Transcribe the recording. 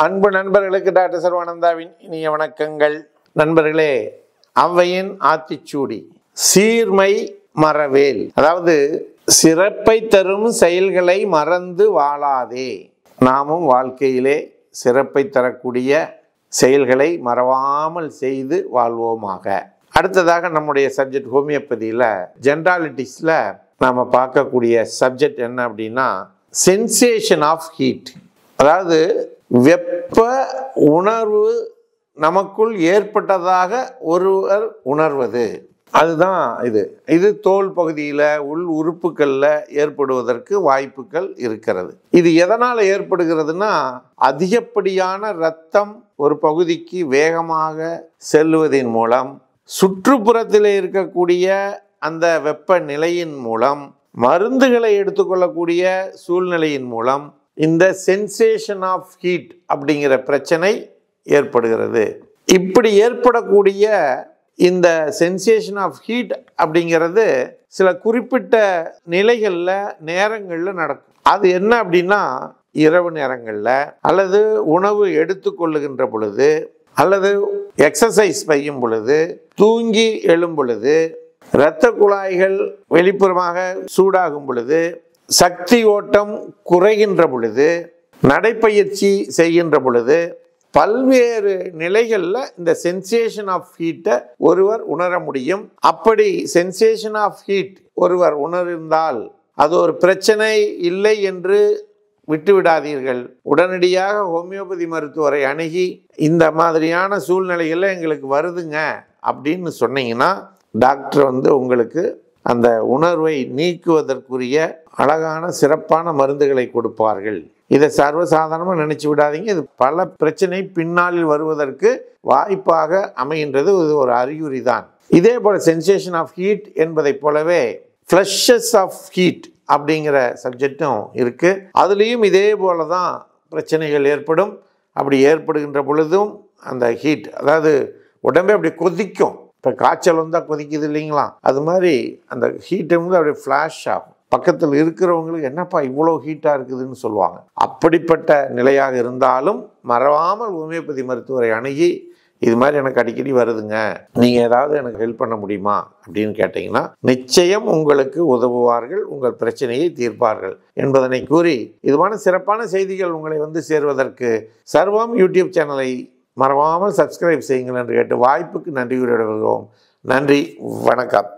அன்பு நண்பர்களுக்கு டாக்டர் சர்வானந்தாவின் இனிய வணக்கங்கள். நண்பர்களே, ஔவையின் ஆத்திச்சூடி சீர்மை மறவேல், அதாவது சிறப்பை தரும் செயல்களை மறந்து வாழாதே. நாமும் வாழ்க்கையிலே சிறப்பை தரக்கூடிய செயல்களை மறவாமல் செய்து வாழ்வோமாக. அடுத்ததாக நம்முடைய சப்ஜெக்ட் ஹோமியோபதியில் ஜென்ராலிட்டிஸில் நாம் பார்க்கக்கூடிய சப்ஜெக்ட் என்ன அப்படின்னா சென்சேஷன் ஆஃப் ஹீட், அதாவது வெப்ப உணர்வு நமக்குள் ஏற்பட்டதாக ஒருவர் உணர்வது. அதுதான் இது தோல் பகுதியில் உள் உறுப்புகளில் ஏற்படுவதற்கு வாய்ப்புகள் இருக்கிறது. இது எதனால் ஏற்படுகிறதுனா, அதிகப்படியான இரத்தம் ஒரு பகுதிக்கு வேகமாக செல்லுவதன் மூலம், சுற்றுப்புறத்தில் இருக்கக்கூடிய அந்த வெப்பநிலையின் மூலம், மருந்துகளை எடுத்துக்கொள்ளக்கூடிய சூழ்நிலையின் மூலம் இந்த சென்சேஷன் ஆஃப் ஹீட் அப்படிங்கிற பிரச்சனை ஏற்படுகிறது. இப்படி ஏற்படக்கூடிய இந்த சென்சேஷன் ஆஃப் ஹீட் அப்படிங்கிறது சில குறிப்பிட்ட நிலைகளில் நேரங்களில் நடக்கும். அது என்ன அப்படின்னா, இரவு நேரங்களில் அல்லது உணவு எடுத்துக்கொள்ளுகின்ற பொழுது அல்லது எக்ஸசைஸ் செய்யும் பொழுது, தூங்கி எழும் பொழுது, இரத்த குழாய்கள் வெளிப்புறமாக சூடாகும் பொழுது, சக்தி ஓட்டம் குறைகின்ற பொழுது, நடைப்பயிற்சி செய்கின்ற பொழுது, பல்வேறு நிலைகளில் இந்த சென்சேஷன் ஆஃப் ஹீட்டை ஒருவர் உணர முடியும். அப்படி சென்சேஷன் ஆஃப் ஹீட் ஒருவர் உணர்ந்தால் அது ஒரு பிரச்சனை இல்லை என்று விட்டுவிடாதீர்கள். உடனடியாக ஹோமியோபதி மருத்துவரை அணுகி இந்த மாதிரியான சூழ்நிலைகளில் எங்களுக்கு வருதுங்க அப்படின்னு சொன்னீங்கன்னா, டாக்டர் உங்களுக்கு அந்த உணர்வை நீக்குவதற்குரிய அழகான சிறப்பான மருந்துகளை கொடுப்பார்கள். இதை சர்வசாதாரணமாக நினைச்சு விடாதீங்க. இது பல பிரச்சனை பின்னாளில் வருவதற்கு வாய்ப்பாக அமைகின்றது. இது ஒரு அறிகுறி தான். இதே போல சென்சேஷன் ஆஃப் ஹீட் என்பதை போலவே ஃப்ளஷஸ் ஆஃப் ஹீட் அப்படிங்கிற சப்ஜெக்டும் இருக்கு. அதுலேயும் இதே போல தான் பிரச்சனைகள் ஏற்படும். அப்படி ஏற்படுகின்ற பொழுதும் அந்த ஹீட், அதாவது உடம்பே அப்படி கொதிக்கும். இப்போ காய்ச்சல் வந்தால் கொதிக்குது இல்லைங்களா, அது மாதிரி அந்த ஹீட்டை அப்படியே ஃப்ளாஷ் ஆகும். பக்கத்தில் இருக்கிறவங்களுக்கு என்னப்பா இவ்வளோ ஹீட்டாக இருக்குதுன்னு சொல்லுவாங்க. அப்படிப்பட்ட நிலையாக இருந்தாலும் மறவாமல் ஹோமியோபதி மருத்துவரை அணுகி, இது மாதிரி எனக்கு அடிக்கடி வருதுங்க, நீங்கள் ஏதாவது எனக்கு ஹெல்ப் பண்ண முடியுமா அப்படின்னு கேட்டிங்கன்னா, நிச்சயம் உங்களுக்கு உதவுவார்கள், உங்கள் பிரச்சனையை தீர்ப்பார்கள் என்பதனை கூறி, இதுவான சிறப்பான செய்திகள் உங்களை சேர்வதற்கு சர்வம் யூடியூப் சேனலை மறவாமல் சப்ஸ்கிரைப் செய்யுங்கள் என்று கேட்டு வாய்ப்புக்கு நன்றி கூறி விடுகிறோம். நன்றி, வணக்கம்.